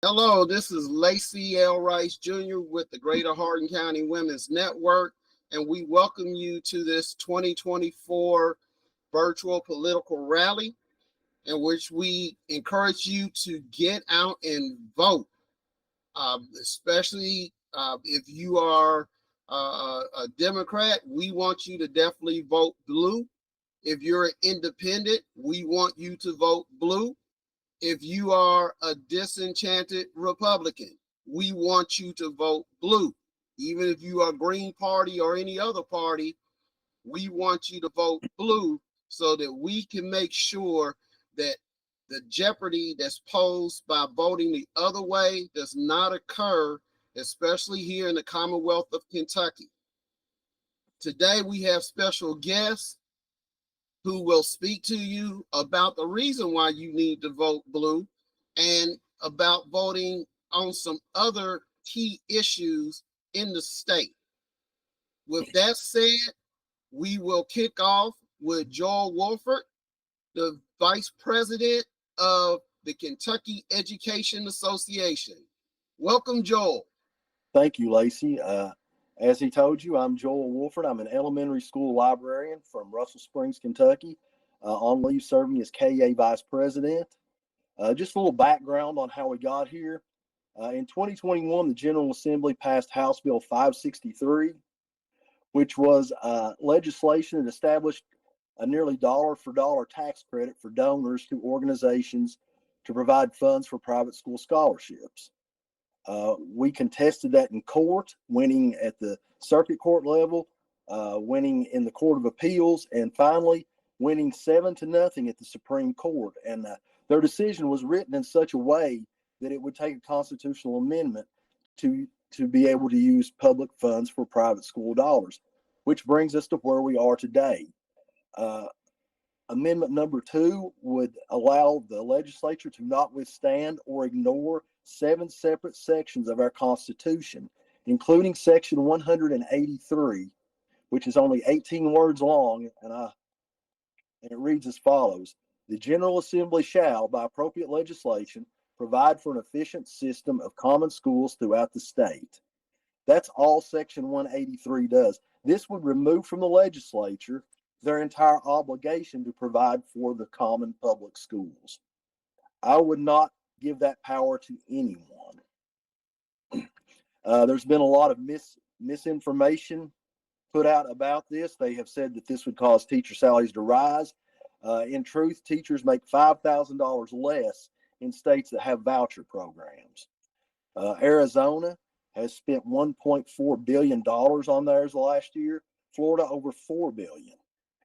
Hello, this is Lacey L. Rice Jr. with the Greater Hardin County Women's Network, and we welcome you to this 2024 virtual political rally in which we encourage you to get out and vote, especially if you are a Democrat. We want you to definitely vote blue. If you're an independent, we want you to vote blue. If you are a disenchanted Republican, we want you to vote blue. Even if you are Green Party or any other party, we want you to vote blue so that we can make sure that the jeopardy that's posed by voting the other way does not occur, especially here in the Commonwealth of Kentucky. Today, we have special guests who will speak to you about the reason why you need to vote blue and about voting on some other key issues in the state. With that said, we will kick off with Joel Wolford, the Vice President of the Kentucky Education Association. Welcome, Joel. Thank you, Lacey. As he told you, I'm Joel Wolford. I'm an elementary school librarian from Russell Springs, Kentucky, on leave serving as KA Vice President. Just a little background on how we got here. In 2021, the General Assembly passed House Bill 563, which was legislation that established a nearly dollar for dollar tax credit for donors to organizations to provide funds for private school scholarships. We contested that in court, winning at the circuit court level, winning in the Court of Appeals, and finally winning 7-0 at the Supreme Court. And their decision was written in such a way that it would take a constitutional amendment to be able to use public funds for private school dollars, which brings us to where we are today. Amendment number 2 would allow the legislature to not withstand or ignore 7 separate sections of our Constitution, including Section 183, which is only 18 words long, and it reads as follows. The General Assembly shall, by appropriate legislation, provide for an efficient system of common schools throughout the state. That's all Section 183 does. This would remove from the legislature their entire obligation to provide for the common public schools. I would not give that power to anyone. There's been a lot of misinformation put out about this. They have said that this would cause teacher salaries to rise. In truth, teachers make $5,000 less in states that have voucher programs. Arizona has spent $1.4 billion on theirs last year. Florida over $4 billion.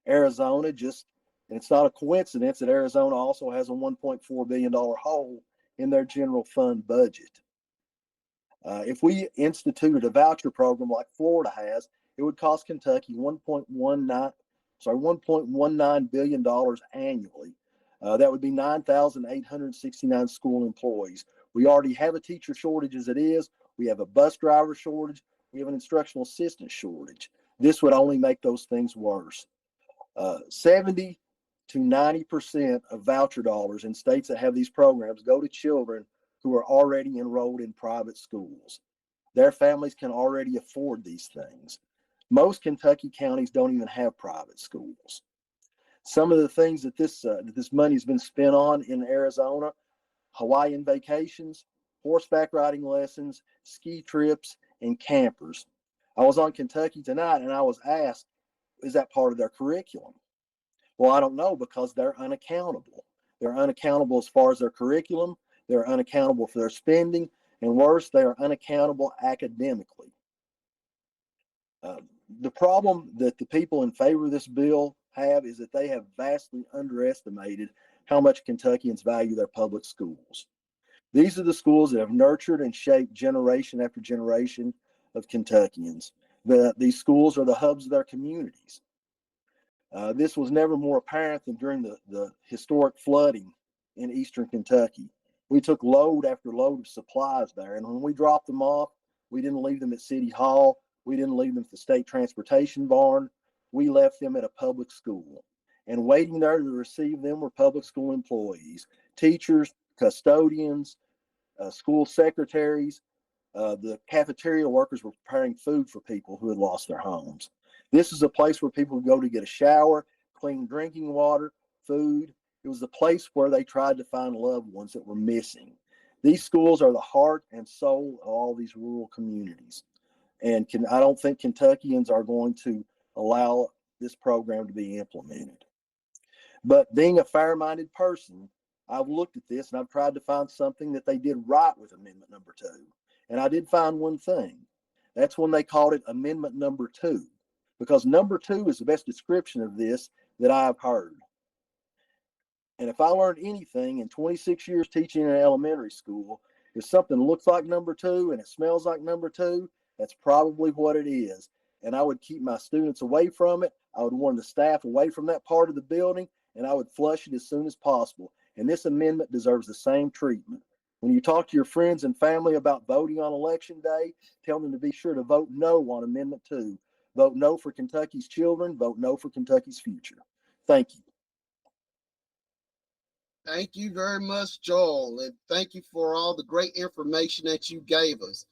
Arizona and it's not a coincidence that Arizona also has a $1.4 billion hole in their general fund budget. If we instituted a voucher program like Florida has, it would cost Kentucky $1.19 billion annually. That would be 9,869 school employees. We already have a teacher shortage as it is. We have a bus driver shortage. We have an instructional assistant shortage. This would only make those things worse. 70 to 90% of voucher dollars in states that have these programs go to children who are already enrolled in private schools. Their families can already afford these things. Most Kentucky counties don't even have private schools. Some of the things that this money has been spent on in Arizona: Hawaiian vacations, horseback riding lessons, ski trips, and campers. I was on Kentucky Tonight and I was asked, is that part of their curriculum? Well, I don't know, because they're unaccountable. They're unaccountable as far as their curriculum. They're unaccountable for their spending. And worse, they are unaccountable academically. The problem that the people in favor of this bill have is that they have vastly underestimated how much Kentuckians value their public schools. These are the schools that have nurtured and shaped generation after generation of Kentuckians. These schools are the hubs of their communities. This was never more apparent than during the historic flooding in eastern Kentucky. We took load after load of supplies there, and when we dropped them off, we didn't leave them at City Hall. We didn't leave them at the state transportation barn. We left them at a public school. And waiting there to receive them were public school employees, teachers, custodians, school secretaries, the cafeteria workers were preparing food for people who had lost their homes. This is a place where people go to get a shower, clean drinking water, food. It was the place where they tried to find loved ones that were missing. These schools are the heart and soul of all these rural communities. And I don't think Kentuckians are going to allow this program to be implemented. But being a fair-minded person, I've looked at this and I've tried to find something that they did right with Amendment number 2. And I did find one thing. That's when they called it Amendment number 2, because number 2 is the best description of this that I've heard. And if I learned anything in 26 years teaching in an elementary school, if something looks like number 2 and it smells like number 2, that's probably what it is. And I would keep my students away from it. I would warn the staff away from that part of the building, and I would flush it as soon as possible. And this amendment deserves the same treatment. When you talk to your friends and family about voting on election day, tell them to be sure to vote no on Amendment 2. Vote no for Kentucky's children. Vote no for Kentucky's future. Thank you. Thank you very much, Joel, and thank you for all the great information that you gave us.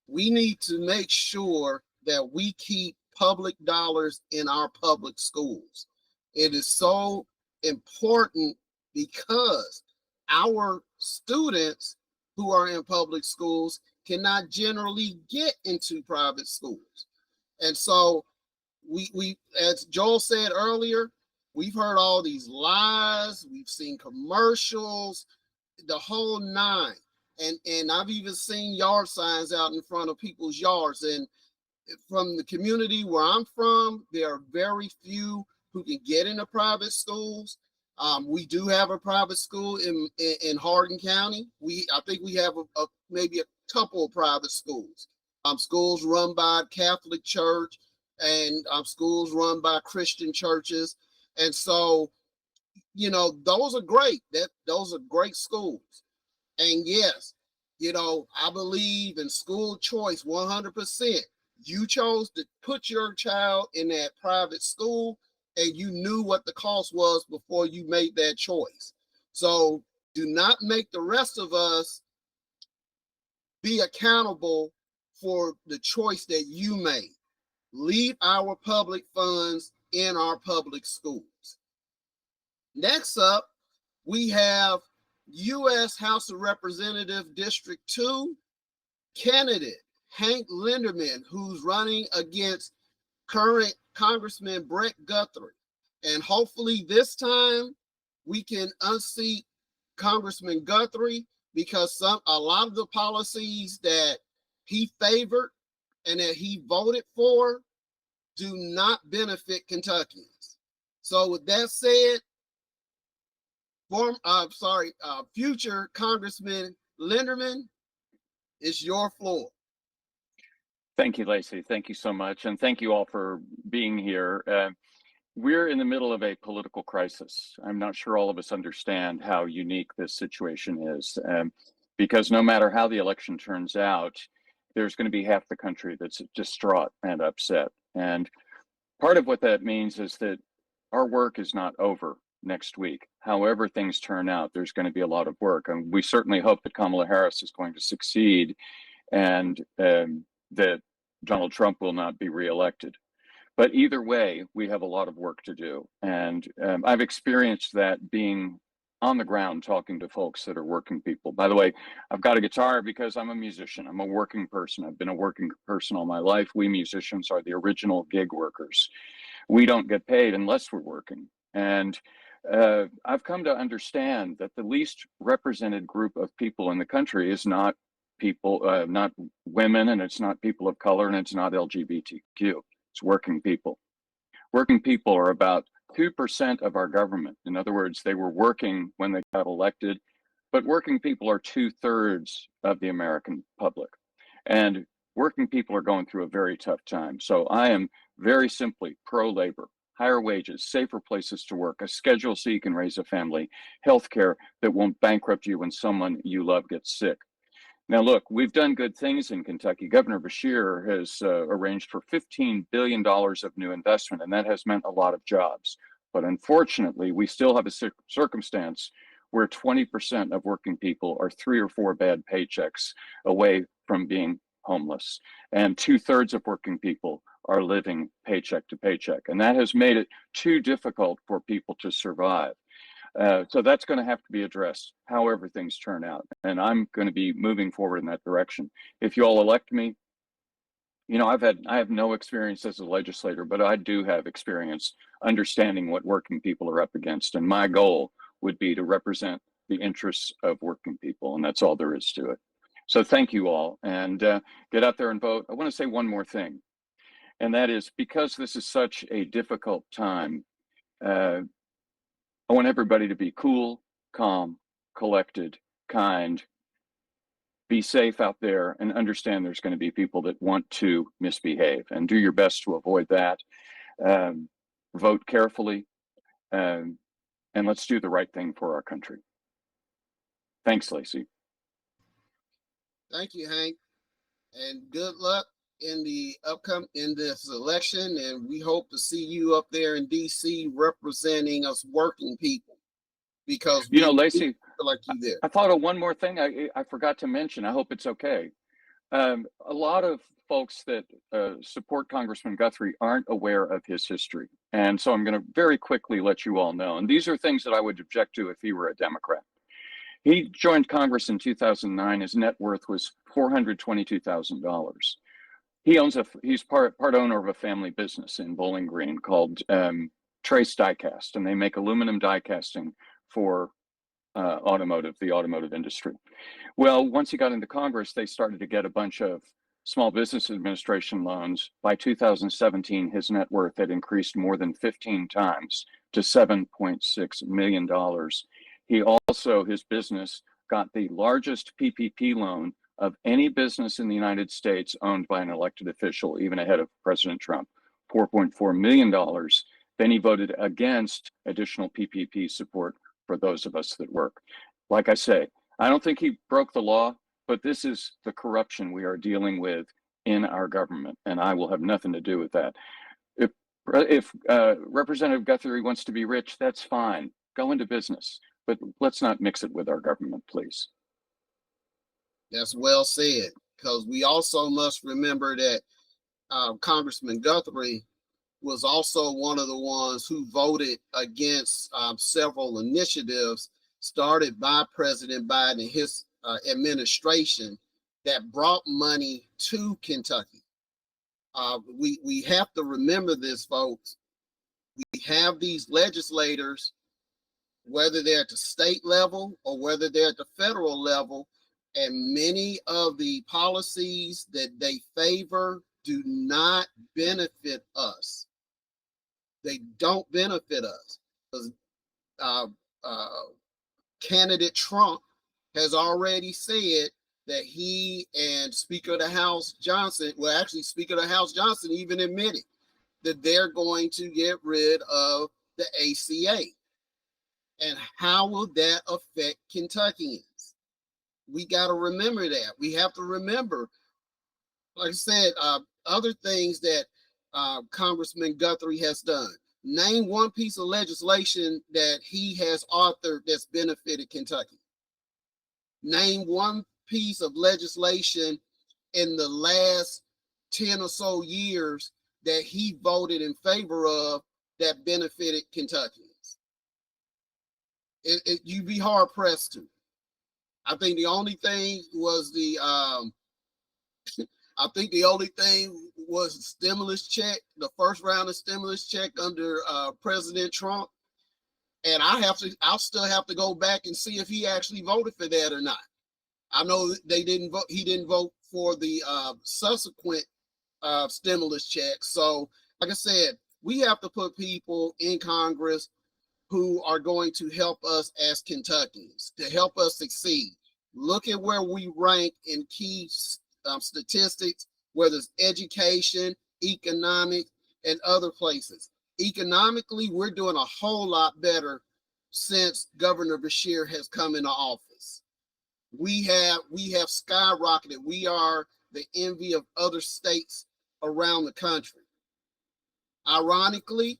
We need to make sure that we keep public dollars in our public schools. It is so important because our students who are in public schools cannot generally get into private schools. And so we as Joel said earlier, we've heard all these lies, we've seen commercials, the whole nine. And I've even seen yard signs out in front of people's yards. And from the community where I'm from, there are very few who can get into private schools. We do have a private school in Hardin County. I think we have maybe a couple of private schools. Schools run by Catholic Church and schools run by Christian churches. And so, those are great. Those are great schools. And yes, I believe in school choice 100%. You chose to put your child in that private school and you knew what the cost was before you made that choice. So do not make the rest of us be accountable for the choice that you made. Leave our public funds in our public schools. Next up, we have U.S. House of Representative District 2 candidate Hank Linderman, who's running against current Congressman Brett Guthrie. And hopefully this time we can unseat Congressman Guthrie, because a lot of the policies that he favored and that he voted for do not benefit Kentuckians. So with that said, future Congressman Linderman, it's your floor. Thank you, Lacey. Thank you so much. And thank you all for being here. We're in the middle of a political crisis. I'm not sure all of us understand how unique this situation is, because no matter how the election turns out, there's going to be half the country that's distraught and upset. And part of what that means is that our work is not over next week. However things turn out, there's going to be a lot of work. And we certainly hope that Kamala Harris is going to succeed and that Donald Trump will not be reelected. But either way, we have a lot of work to do. And I've experienced that being on the ground talking to folks that are working people. By the way, I've got a guitar because I'm a musician. I'm a working person. I've been a working person all my life. We musicians are the original gig workers. We don't get paid unless we're working. And I've come to understand that the least represented group of people in the country is not people, not women, and it's not people of color, and it's not LGBTQ. It's working people. Working people are about 2% of our government. In other words, they were working when they got elected, but working people are 2/3 of the American public. And working people are going through a very tough time. So I am very simply pro-labor, higher wages, safer places to work, a schedule so you can raise a family, healthcare that won't bankrupt you when someone you love gets sick. Now, look, we've done good things in Kentucky. Governor Beshear has arranged for $15 billion of new investment, and that has meant a lot of jobs. But unfortunately, we still have a circumstance where 20% of working people are 3 or 4 bad paychecks away from being homeless. And 2/3 of working people are living paycheck to paycheck. And that has made it too difficult for people to survive. So that's going to have to be addressed, however things turn out. And I'm going to be moving forward in that direction. If you all elect me, I have no experience as a legislator, but I do have experience understanding what working people are up against. And my goal would be to represent the interests of working people. And that's all there is to it. So thank you all, and get out there and vote. I want to say one more thing, and that is, because this is such a difficult time, I want everybody to be cool, calm, collected, kind, be safe out there, and understand there's going to be people that want to misbehave, and do your best to avoid that. Vote carefully, and let's do the right thing for our country. Thanks, Lacey. Thank you, Hank, and good luck in this election. And we hope to see you up there in DC representing us working people, because Lacey, feel like you there. I thought of one more thing I forgot to mention. I hope it's okay. A lot of folks that support Congressman Guthrie aren't aware of his history. And so I'm going to very quickly let you all know. And these are things that I would object to if he were a Democrat. He joined Congress in 2009. His net worth was $422,000. He's part owner of a family business in Bowling Green called Trace Diecast, and they make aluminum die casting for the automotive industry. Well, once he got into Congress, they started to get a bunch of Small Business Administration loans. By 2017, his net worth had increased more than 15 times to $7.6 million. His business got the largest PPP loan of any business in the United States owned by an elected official, even ahead of President Trump, $4.4 million. Then he voted against additional PPP support for those of us that work. Like I say, I don't think he broke the law, but this is the corruption we are dealing with in our government, and I will have nothing to do with that. If Representative Guthrie wants to be rich, that's fine. Go into business, but let's not mix it with our government, please. That's well said, because we also must remember that Congressman Guthrie was also one of the ones who voted against several initiatives started by President Biden and his administration that brought money to Kentucky. We have to remember this, folks. We have these legislators, whether they're at the state level or whether they're at the federal level, and many of the policies that they favor do not benefit us. They don't benefit us. Candidate Trump has already said that he and Speaker of the House Johnson, well, actually Speaker of the House Johnson even admitted that they're going to get rid of the ACA. And how will that affect Kentuckians? We got to remember that. We have to remember, like I said, other things that Congressman Guthrie has done. Name one piece of legislation that he has authored that's benefited Kentucky. Name one piece of legislation in the last 10 or so years that he voted in favor of that benefited Kentuckians. You'd be hard pressed to. I think the only thing was stimulus check, the first round of stimulus check under President Trump. And I'll still have to go back and see if he actually voted for that or not. I know they didn't vote. He didn't vote for the subsequent stimulus check. So, like I said, we have to put people in Congress who are going to help us as Kentuckians, to help us succeed. Look at where we rank in key statistics, whether it's education, economics, and other places. Economically, we're doing a whole lot better since Governor Beshear has come into office. We have skyrocketed. We are the envy of other states around the country. Ironically,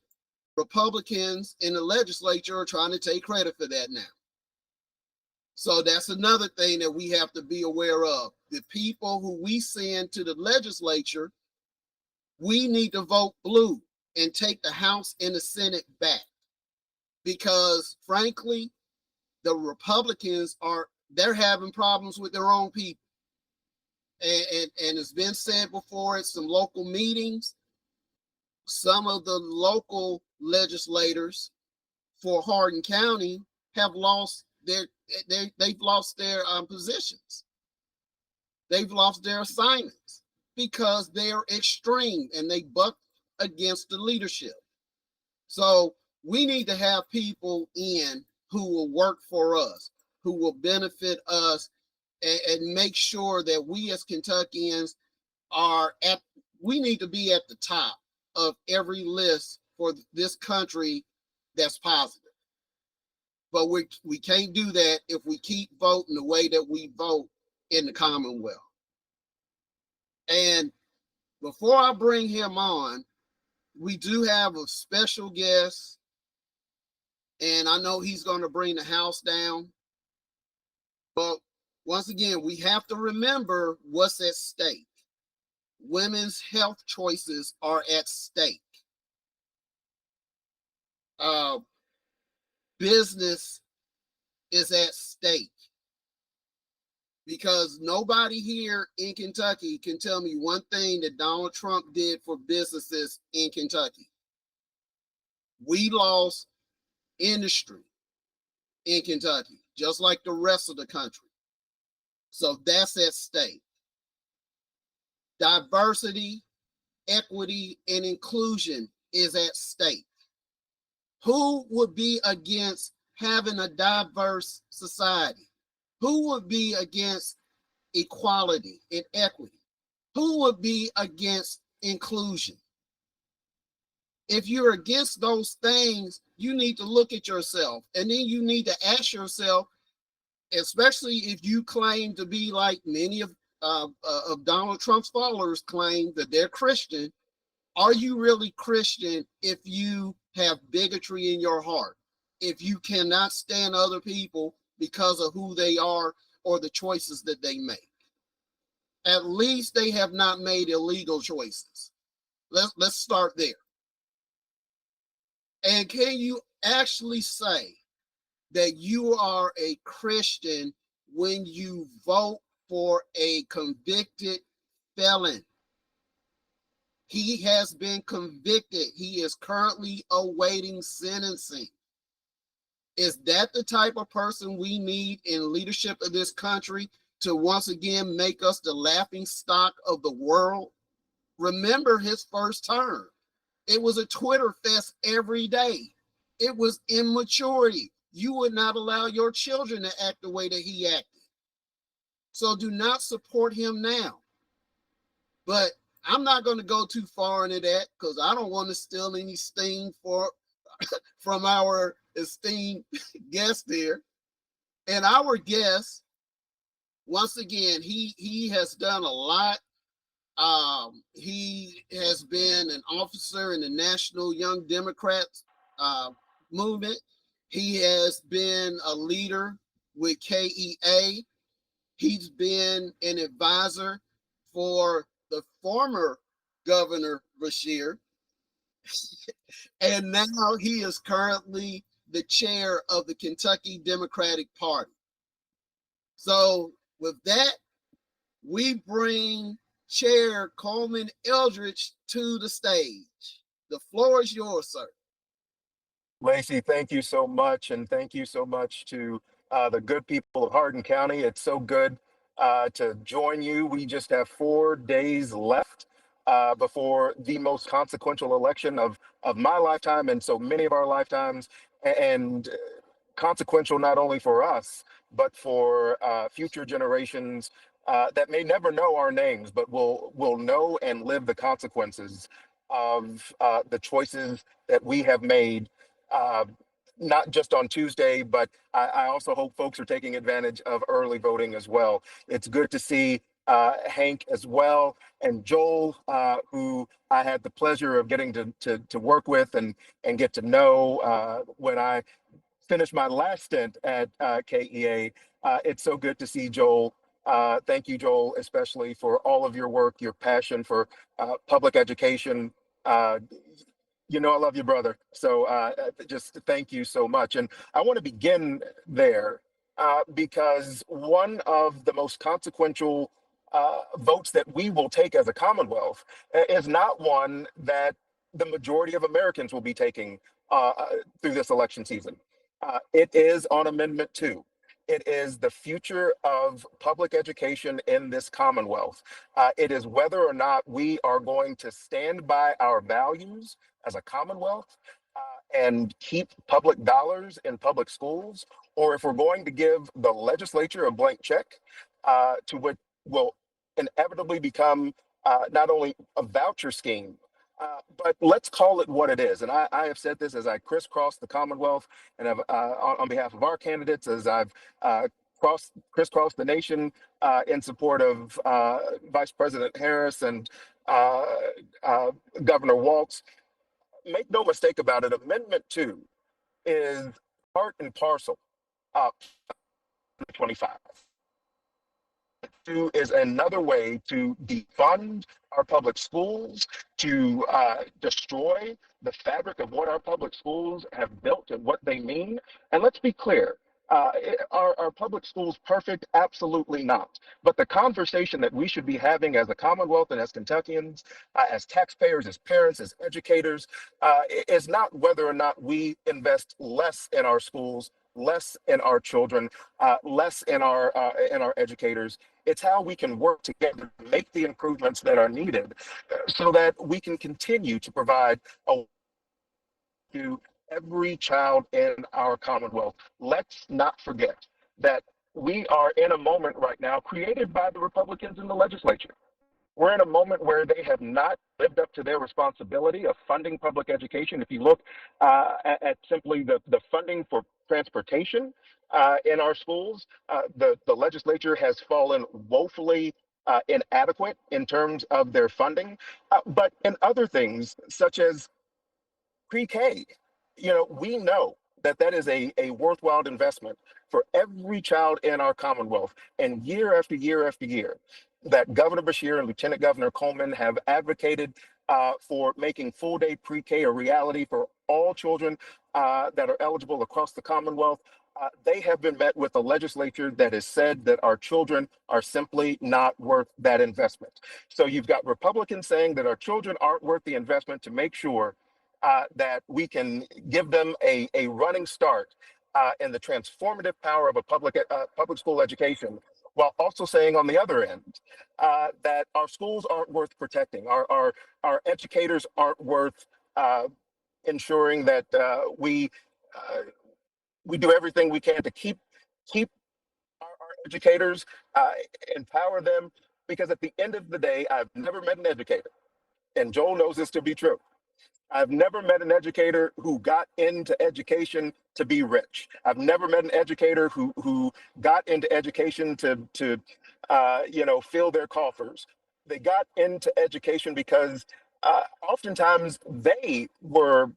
Republicans in the legislature are trying to take credit for that now. So that's another thing that we have to be aware of. The people who we send to the legislature, we need to vote blue and take the House and the Senate back. Because frankly, the Republicans they're having problems with their own people. And it's been said before at some local meetings, some of the local legislators for Hardin County have lost they've lost their positions. They've lost their assignments because they're extreme and they buck against the leadership. So we need to have people in who will work for us, who will benefit us, and make sure that we as Kentuckians we need to be at the top of every list for this country that's positive. But we can't do that if we keep voting the way that we vote in the Commonwealth. And before I bring him on, we do have a special guest, and I know he's going to bring the house down. But once again, we have to remember what's at stake. Women's health choices are at stake. Business is at stake. Because nobody here in Kentucky can tell me one thing that Donald Trump did for businesses in Kentucky. We lost industry in Kentucky, just like the rest of the country. So that's at stake. Diversity, equity, and inclusion is at stake. Who would be against having a diverse society? Who would be against equality and equity? Who would be against inclusion? If you're against those things, you need to look at yourself, and then you need to ask yourself, especially if you claim to be like many of Donald Trump's followers claim that they're Christian, are you really Christian if you have bigotry in your heart? If you cannot stand other people because of who they are or the choices that they make? At least they have not made illegal choices. Let's start there. And can you actually say that you are a Christian when you vote for a convicted felon? He has been convicted. He is currently awaiting sentencing. Is that the type of person we need in leadership of this country to once again make us the laughing stock of the world? Remember his first term. It was a Twitter fest every day. It was immaturity. You would not allow your children to act the way that he acted. So do not support him now. But I'm not going to go too far into that because I don't want to steal any steam from our esteemed guest here. And our guest, once again, he has done a lot. He has been an officer in the National Young Democrats movement. He has been a leader with KEA. He's been an advisor for the former Governor Beshear. And now he is currently the chair of the Kentucky Democratic Party. So with that, we bring Chair Colmon Elridge to the stage. The floor is yours, sir. Lacey, thank you so much. And thank you so much to the good people of Hardin County. It's so good to join you. We just have 4 days left before the most consequential election of my lifetime and so many of our lifetimes. And consequential not only for us, but for future generations that may never know our names, but will know and live the consequences of the choices that we have made, not just on Tuesday, but I also hope folks are taking advantage of early voting as well. It's good to see Hank as well, and Joel, who I had the pleasure of getting to work with and get to know when I finish my last stint at KEA, it's so good to see Joel. Thank you, Joel, especially for all of your work, your passion for public education. Uh, you know, I love you, brother. So just thank you so much. And I want to begin there because one of the most consequential votes that we will take as a Commonwealth is not one that the majority of Americans will be taking through this election season. It is on Amendment 2. It is the future of public education in this Commonwealth. It is whether or not we are going to stand by our values as a Commonwealth and keep public dollars in public schools, or if we're going to give the legislature a blank check to what will inevitably become not only a voucher scheme, but let's call it what it is. And I have said this as I crisscross the Commonwealth and have, on behalf of our candidates, as I've crisscrossed the nation in support of Vice President Harris and Governor Walz. Make no mistake about it, Amendment 2 is part and parcel of 25. Two is another way to defund our public schools, to destroy the fabric of what our public schools have built and what they mean. And let's be clear, are public schools perfect? Absolutely not. But the conversation that we should be having as a Commonwealth and as Kentuckians, as taxpayers, as parents, as educators, is not whether or not we invest less in our schools, less in our children, less in our educators. It's how we can work together to make the improvements that are needed so that we can continue to provide to every child in our Commonwealth. Let's not forget that we are in a moment right now created by the Republicans in the legislature. We're in a moment where they have not lived up to their responsibility of funding public education. If you look at simply the funding for transportation in our schools, the legislature has fallen woefully inadequate in terms of their funding. But in other things, such as pre-K, we know that that is a worthwhile investment for every child in our Commonwealth. And year after year after year, that Governor Beshear and Lieutenant Governor Colmon have advocated for making full day pre-K a reality for all children that are eligible across the Commonwealth. They have been met with a legislature that has said that our children are simply not worth that investment. So you've got Republicans saying that our children aren't worth the investment to make sure that we can give them a running start in the transformative power of a public school education, while also saying on the other end that our schools aren't worth protecting, our educators aren't worth ensuring that we do everything we can to keep our educators, empower them, because at the end of the day, I've never met an educator, and Joel knows this to be true. I've never met an educator who got into education to be rich. I've never met an educator who got into education to fill their coffers. They got into education because oftentimes they were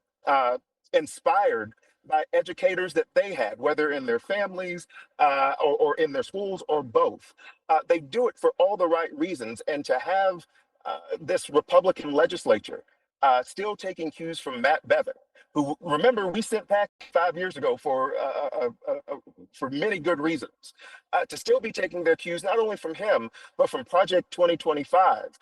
inspired by educators that they had, whether in their families or in their schools or both. They do it for all the right reasons, and to have this Republican legislature still taking cues from Matt Bevin, who, remember, we sent back 5 years ago for many good reasons, to still be taking their cues not only from him, but from Project 2025,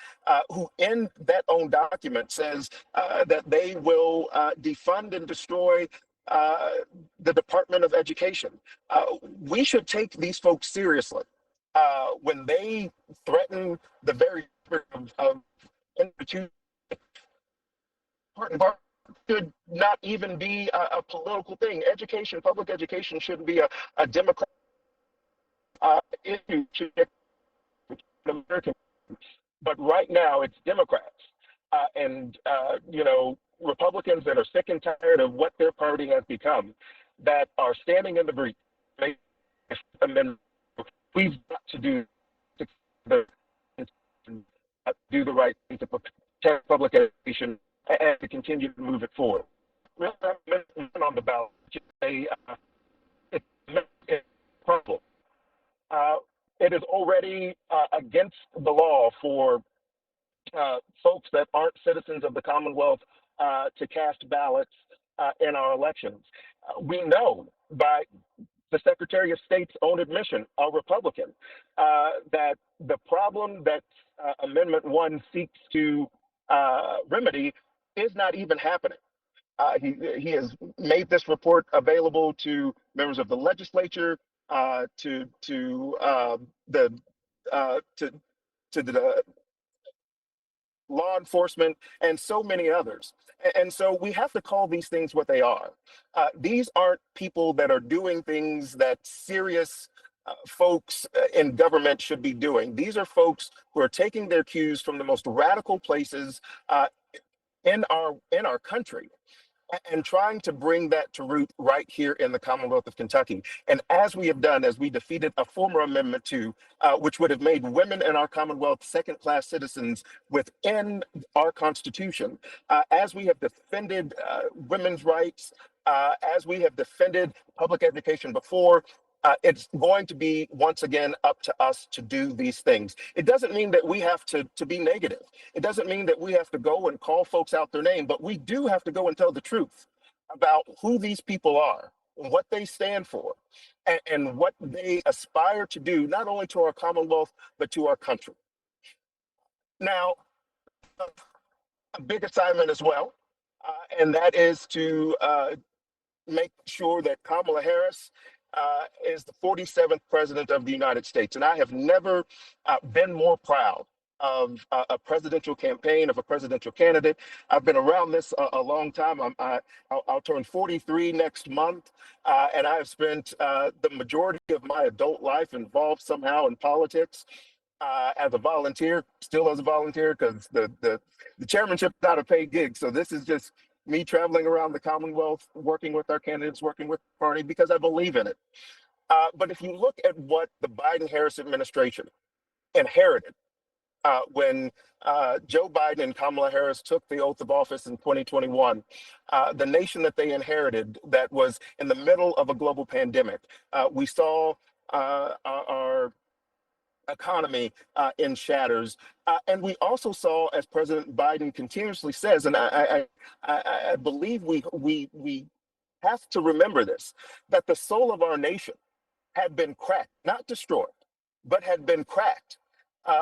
who in that own document says that they will defund and destroy the Department of Education. We should take these folks seriously when they threaten the very of institutions. Should not even be a political thing. Education, public education, shouldn't be a Democrat issue. American, but right now it's Democrats and Republicans that are sick and tired of what their party has become, that are standing in the breach. And then we've got to do the right thing to protect public education and to continue to move it forward. On the ballot, problem. It is already against the law for folks that aren't citizens of the Commonwealth to cast ballots in our elections. We know by the Secretary of State's own admission, a Republican, that the problem that Amendment 1 seeks to remedy is not even happening. He has made this report available to members of the legislature, the to the law enforcement, and so many others. And so we have to call these things what they are. These aren't people that are doing things that serious folks in government should be doing. These are folks who are taking their cues from the most radical places in our country and trying to bring that to root right here in the Commonwealth of Kentucky. And as we have done, as we defeated a former Amendment 2, which would have made women in our Commonwealth second-class citizens within our Constitution, as we have defended women's rights, as we have defended public education before, it's going to be once again up to us to do these things. It doesn't mean that we have to be negative. It doesn't mean that we have to go and call folks out their name, but we do have to go and tell the truth about who these people are, what they stand for, and what they aspire to do, not only to our Commonwealth, but to our country. Now, a big assignment as well, and that is to make sure that Kamala Harris is the 47th president of the United States. And I have never been more proud of a presidential campaign, of a presidential candidate. I've been around this a long time. I'll turn 43 next month, and I have spent the majority of my adult life involved somehow in politics. As a volunteer, still as a volunteer, because the chairmanship is not a paid gig. So this is just me traveling around the Commonwealth, working with our candidates, working with the party, because I believe in it. But if you look at what the Biden-Harris administration inherited when Joe Biden and Kamala Harris took the oath of office in 2021, the nation that they inherited that was in the middle of a global pandemic, we saw our economy in shatters. And we also saw, as President Biden continuously says, and I believe we have to remember this, that the soul of our nation had been cracked, not destroyed, but had been cracked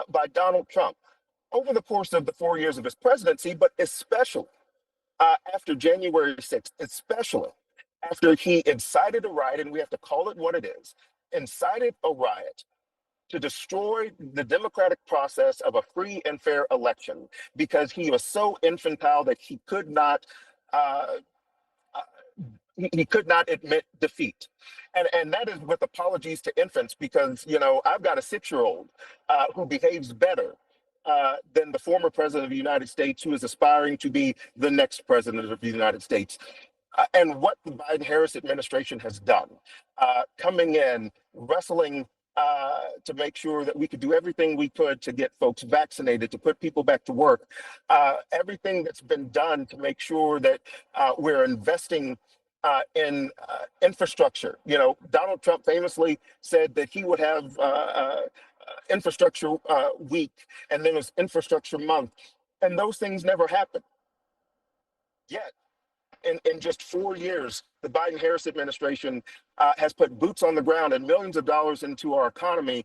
by Donald Trump over the course of the 4 years of his presidency, but especially after January 6th, especially after he incited a riot, and we have to call it what it is, incited a riot to destroy the democratic process of a free and fair election because he was so infantile that he could not admit defeat. And that is with apologies to infants, because, you know, I've got a 6-year-old who behaves better than the former president of the United States, who is aspiring to be the next president of the United States. And what the Biden-Harris administration has done, coming in, wrestling to make sure that we could do everything we could to get folks vaccinated, to put people back to work, everything that's been done to make sure that we're investing in infrastructure. You know, Donald Trump famously said that he would have infrastructure week, and then it was infrastructure month, and those things never happened. Yet, in just 4 years, the Biden-Harris administration has put boots on the ground and millions of dollars into our economy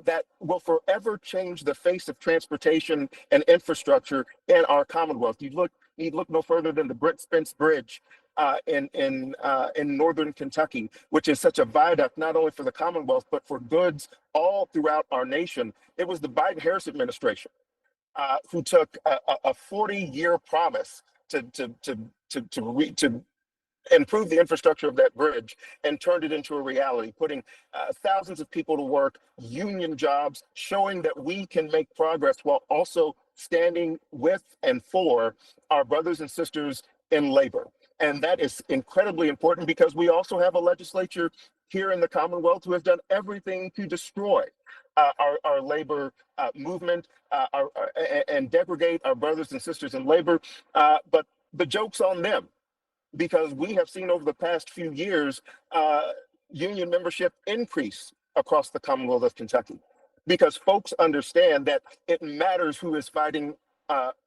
that will forever change the face of transportation and infrastructure in our Commonwealth. You need look no further than the Brent Spence Bridge in northern Kentucky, which is such a viaduct not only for the Commonwealth but for goods all throughout our nation. It was the Biden-Harris administration who took a 40-year promise to improve the infrastructure of that bridge and turned it into a reality, putting thousands of people to work, union jobs, showing that we can make progress while also standing with and for our brothers and sisters in labor. And that is incredibly important because we also have a legislature here in the Commonwealth who has done everything to destroy our labor movement and degrade our brothers and sisters in labor. But the joke's on them, because we have seen over the past few years union membership increase across the Commonwealth of Kentucky, because folks understand that it matters who is fighting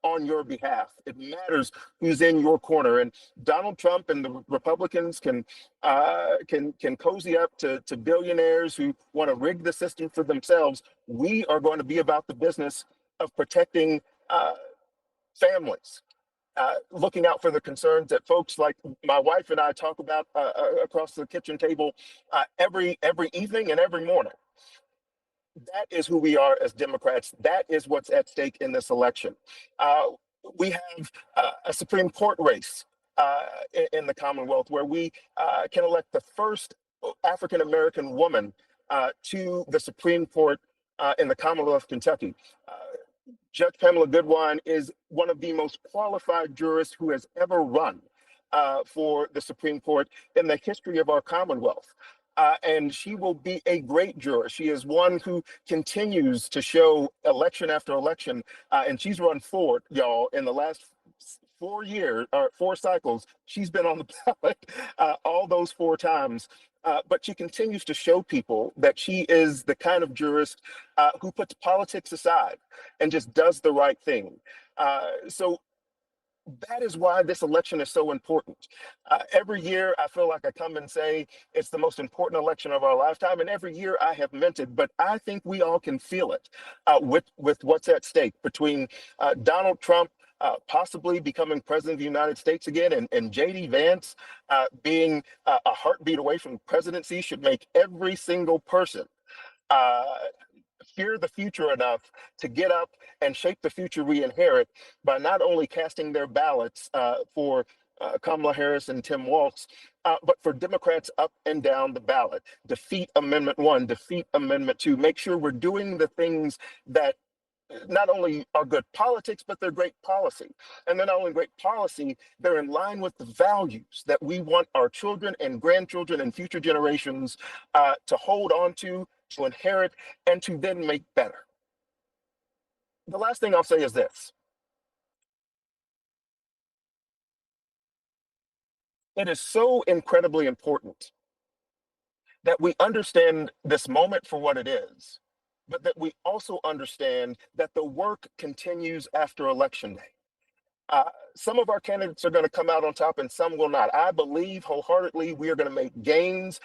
on your behalf. It matters who's in your corner. And Donald Trump and the Republicans can cozy up to billionaires who want to rig the system for themselves. We are going to be about the business of protecting families, looking out for the concerns that folks like my wife and I talk about across the kitchen table every evening and every morning. That is who we are as Democrats. That is what's at stake in this election. We have a Supreme Court race in the Commonwealth where we can elect the first African American woman to the Supreme Court in the Commonwealth of Kentucky. Judge Pamela Goodwine is one of the most qualified jurists who has ever run for the Supreme Court in the history of our Commonwealth. And she will be a great juror. She is one who continues to show election after election, and she's run four, y'all, in the last 4 years or 4 cycles. She's been on the ballot all those 4 times. But she continues to show people that she is the kind of jurist who puts politics aside and just does the right thing. So that is why this election is so important. Every year, I feel like I come and say it's the most important election of our lifetime, and every year I have meant it. But I think we all can feel it with what's at stake between Donald Trump possibly becoming president of the United States again, and J.D. Vance being a heartbeat away from presidency should make every single person fear the future enough to get up and shape the future we inherit by not only casting their ballots for Kamala Harris and Tim Walz, but for Democrats up and down the ballot. Defeat Amendment 1, defeat Amendment 2, make sure we're doing the things that not only are good politics, but they're great policy. And they're not only great policy, they're in line with the values that we want our children and grandchildren and future generations to hold on to inherit, and to then make better. The last thing I'll say is this. It is so incredibly important that we understand this moment for what it is, but that we also understand that the work continues after Election Day. Some of our candidates are going to come out on top and some will not. I believe wholeheartedly we are going to make gains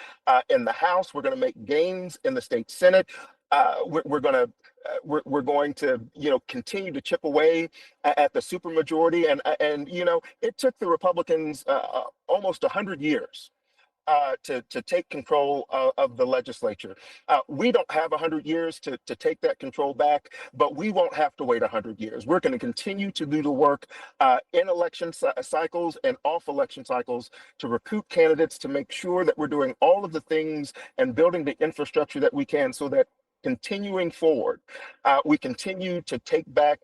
in the House. We're going to make gains in the state Senate. We're going to continue to chip away at the supermajority, and it took the Republicans almost 100 years to take control of the legislature. We don't have 100 years to take that control back, but we won't have to wait 100 years. We're going to continue to do the work in election cycles and off election cycles to recruit candidates, to make sure that we're doing all of the things and building the infrastructure that we can, so that continuing forward, we continue to take back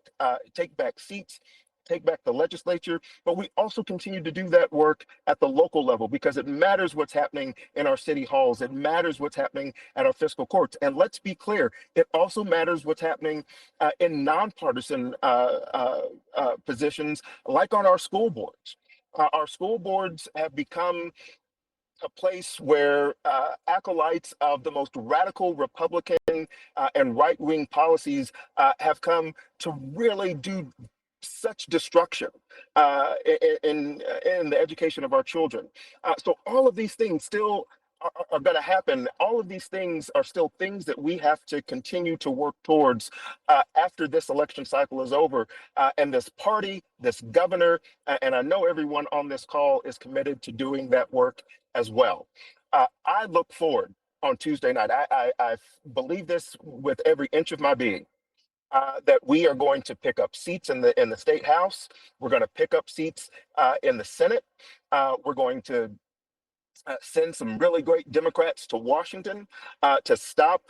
seats, take back the legislature, but we also continue to do that work at the local level, because it matters what's happening in our city halls. It matters what's happening at our fiscal courts. And let's be clear, it also matters what's happening in nonpartisan positions, like on our school boards. Our school boards have become a place where acolytes of the most radical Republican and right-wing policies have come to really do such destruction in the education of our children. So all of these things still are going to happen. All of these things are still things that we have to continue to work towards after this election cycle is over. And this party, this governor, and I know everyone on this call is committed to doing that work as well. I look forward on Tuesday night. I believe this with every inch of my being. That we are going to pick up seats in the state house. We're going to pick up seats in the Senate. We're going to send some really great Democrats to Washington to stop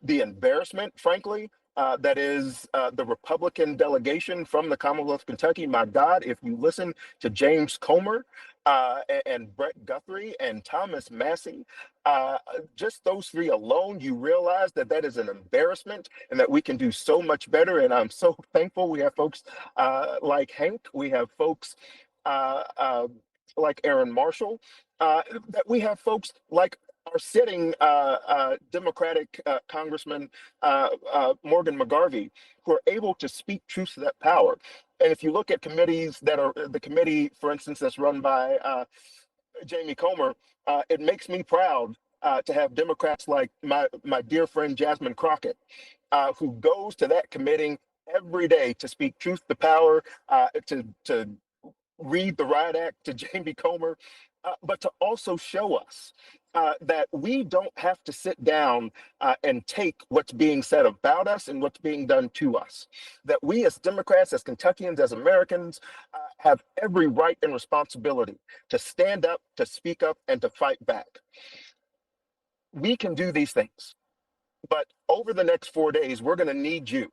the embarrassment, frankly, that is the Republican delegation from the Commonwealth of Kentucky. My God, if you listen to James Comer and Brett Guthrie and Thomas Massey, just those 3 alone, you realize that that is an embarrassment and that we can do so much better. And I'm so thankful we have folks like Hank, we have folks like Aaron Marshall, that we have folks like our sitting Democratic Congressman Morgan McGarvey, who are able to speak truth to that power. And if you look at committees that are the committee, for instance, that's run by Jamie Comer, it makes me proud to have Democrats like my dear friend Jasmine Crockett, who goes to that committee every day to speak truth to power, to read the Riot Act to Jamie Comer, but to also show us that we don't have to sit down and take what's being said about us and what's being done to us. That we as Democrats, as Kentuckians, as Americans, have every right and responsibility to stand up, to speak up, and to fight back. We can do these things, but over the next 4 days, we're going to need you.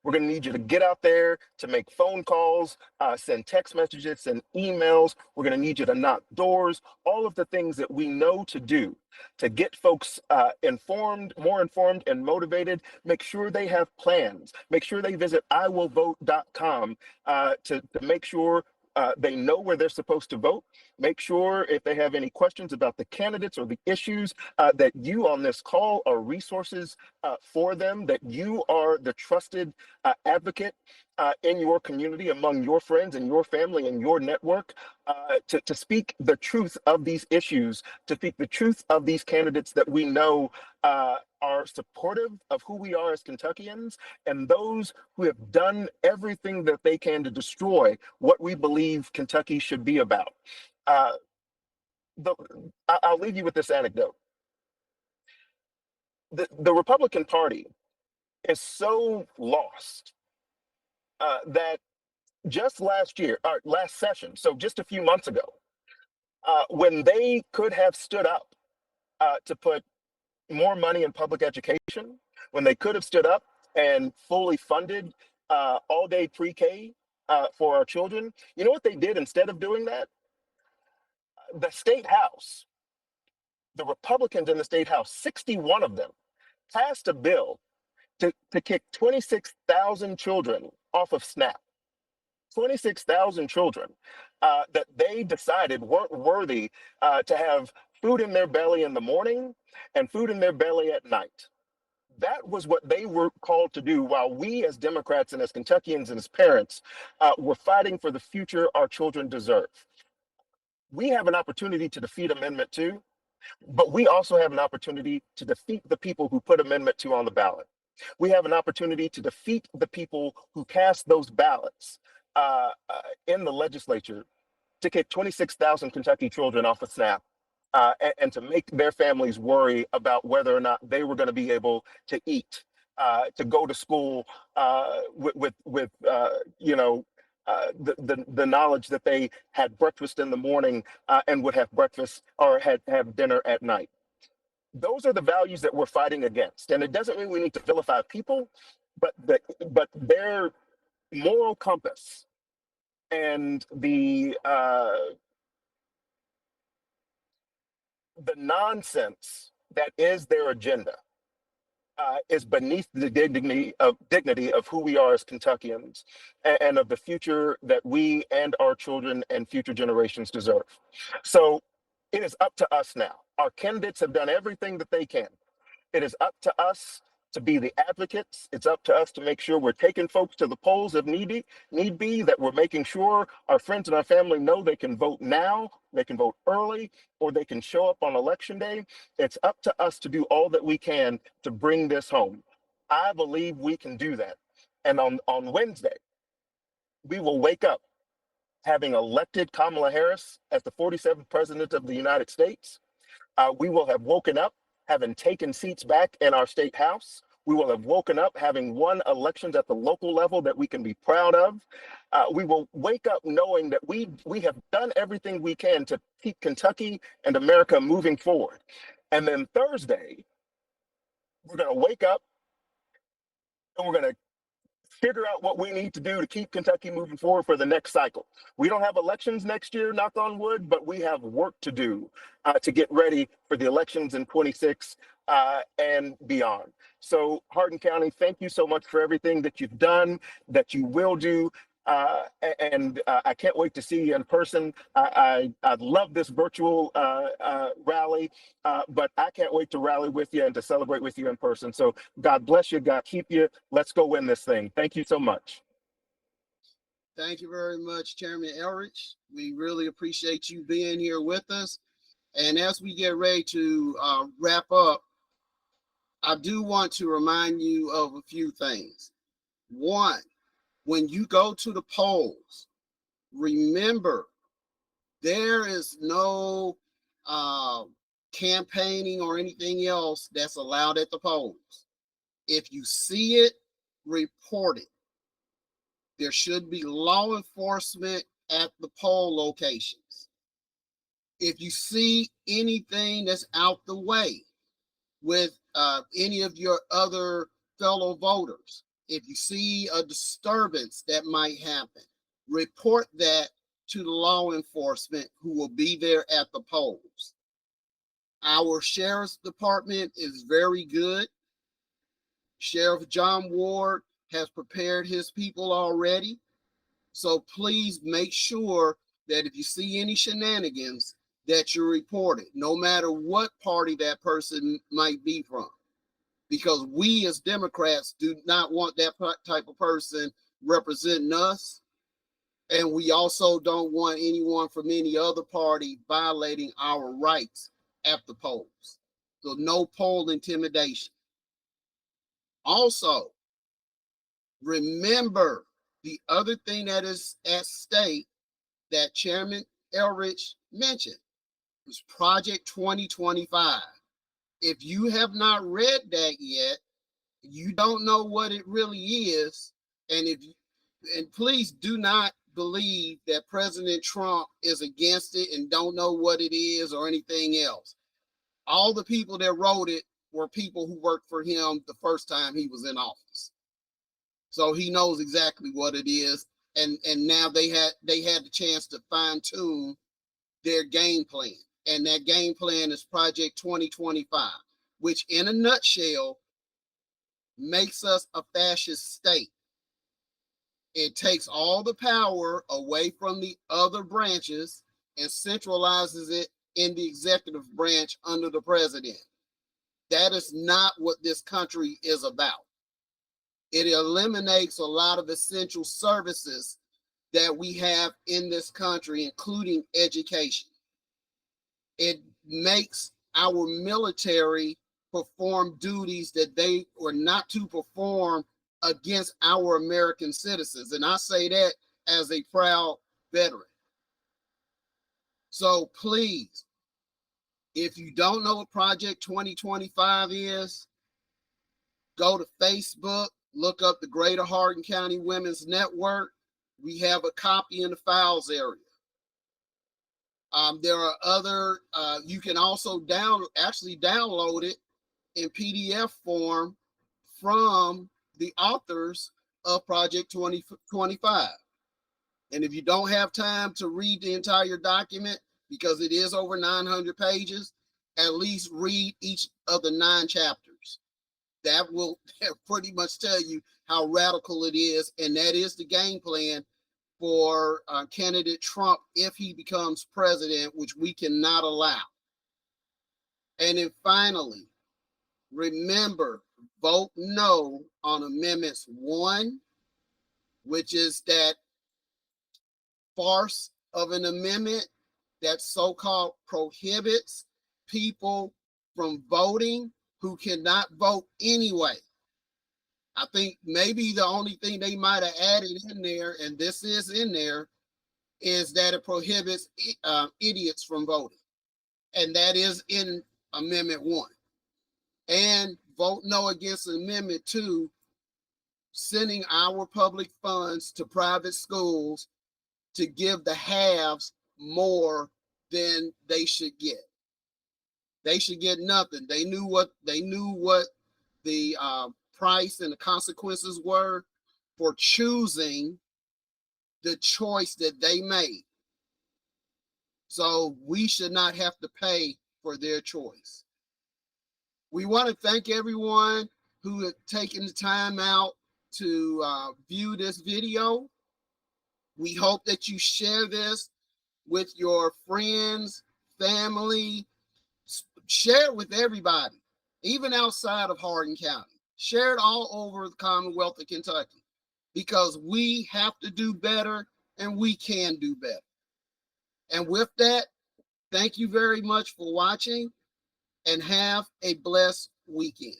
We're going to need you to get out there, to make phone calls, send text messages, send emails. We're going to need you to knock doors, all of the things that we know to do to get folks informed, more informed and motivated. Make sure they have plans. Make sure they visit iwillvote.com to make sure they know where they're supposed to vote. Make sure if they have any questions about the candidates or the issues that you on this call are resources for them, that you are the trusted advocate in your community, among your friends and your family and your network, to speak the truth of these issues, to speak the truth of these candidates that we know are supportive of who we are as Kentuckians, and those who have done everything that they can to destroy what we believe Kentucky should be about. I'll leave you with this anecdote. The Republican Party is so lost that just last year, or last session, so just a few months ago, when they could have stood up to put more money in public education, when they could have stood up and fully funded all-day pre-K for our children, you know what they did instead of doing that? The state house, the Republicans in the state house, 61 of them, passed a bill to kick 26,000 children off of SNAP. 26,000 children that they decided weren't worthy to have food in their belly in the morning and food in their belly at night. That was what they were called to do, while we as Democrats and as Kentuckians and as parents were fighting for the future our children deserve. We have an opportunity to defeat Amendment 2, but we also have an opportunity to defeat the people who put Amendment 2 on the ballot. We have an opportunity to defeat the people who cast those ballots in the legislature to kick 26,000 Kentucky children off of SNAP and to make their families worry about whether or not they were going to be able to eat, to go to school with the knowledge that they had breakfast in the morning and would have breakfast or have dinner at night. Those are the values that we're fighting against. And it doesn't mean we need to vilify people, but their moral compass and the nonsense that is their agenda is beneath the dignity of who we are as Kentuckians and of the future that we and our children and future generations deserve. So it is up to us now. Our candidates have done everything that they can. It is up to us to be the advocates. It's up to us to make sure we're taking folks to the polls if need be, that we're making sure our friends and our family know they can vote now, they can vote early, or they can show up on election day. It's up to us to do all that we can to bring this home. I believe we can do that. And on Wednesday, we will wake up having elected Kamala Harris as the 47th president of the United States. We will have woken up having taken seats back in our state house. We will have woken up having won elections at the local level that we can be proud of. We will wake up knowing that we have done everything we can to keep Kentucky and America moving forward. And then Thursday, we're going to wake up and we're going to figure out what we need to do to keep Kentucky moving forward for the next cycle. We don't have elections next year, knock on wood, but we have work to do to get ready for the elections in 26 and beyond. So Hardin County, thank you so much for everything that you've done, that you will do. And I can't wait to see you in person. I love this virtual rally, but I can't wait to rally with you and to celebrate with you in person. So God bless you. God keep you. Let's go win this thing. Thank you so much. Thank you very much, Chairman Elridge. We really appreciate you being here with us. And as we get ready to wrap up, I do want to remind you of a few things. One, when you go to the polls, remember there is no campaigning or anything else that's allowed at the polls. If you see it, report it. There should be law enforcement at the poll locations. If you see anything that's out the way with any of your other fellow voters, if you see a disturbance that might happen, report that to the law enforcement who will be there at the polls. Our sheriff's department is very good. Sheriff John Ward has prepared his people already. So please make sure that if you see any shenanigans, that you report it, no matter what party that person might be from. Because we as Democrats do not want that type of person representing us. And we also don't want anyone from any other party violating our rights at the polls. So no poll intimidation. Also, remember the other thing that is at stake that Chairman Elridge mentioned was Project 2025. If you have not read that yet, you don't know what it really is. And please do not believe that President Trump is against it and don't know what it is or anything else. All the people that wrote it were people who worked for him the first time he was in office. So he knows exactly what it is. And now they had the chance to fine tune their game plan. And that game plan is Project 2025, which in a nutshell makes us a fascist state. It takes all the power away from the other branches and centralizes it in the executive branch under the president. That is not what this country is about. It eliminates a lot of essential services that we have in this country, including education. It makes our military perform duties that they were not to perform against our American citizens. And I say that as a proud veteran. So please, if you don't know what Project 2025 is, go to Facebook, look up the Greater Hardin County Women's Network. We have a copy in the files area. There are other, you can also download it in PDF form from the authors of Project 2025. And if you don't have time to read the entire document, because it is over 900 pages, at least read each of the 9 chapters. That will pretty much tell you how radical it is. And that is the game plan for candidate Trump if he becomes president, which we cannot allow. And then finally, remember, vote no on Amendments 1, which is that farce of an amendment that so-called prohibits people from voting who cannot vote anyway. I think maybe the only thing they might have added in there, and this is in there, is that it prohibits idiots from voting. And that is in Amendment 1. And vote no against Amendment 2, sending our public funds to private schools to give the haves more than they should get. They should get nothing. They knew what the price and the consequences were for choosing the choice that they made. So we should not have to pay for their choice. We want to thank everyone who had taken the time out to view this video. We hope that you share this with your friends, family, share it with everybody, even outside of Hardin County. Share it all over the Commonwealth of Kentucky, because we have to do better and we can do better. And with that, thank you very much for watching and have a blessed weekend.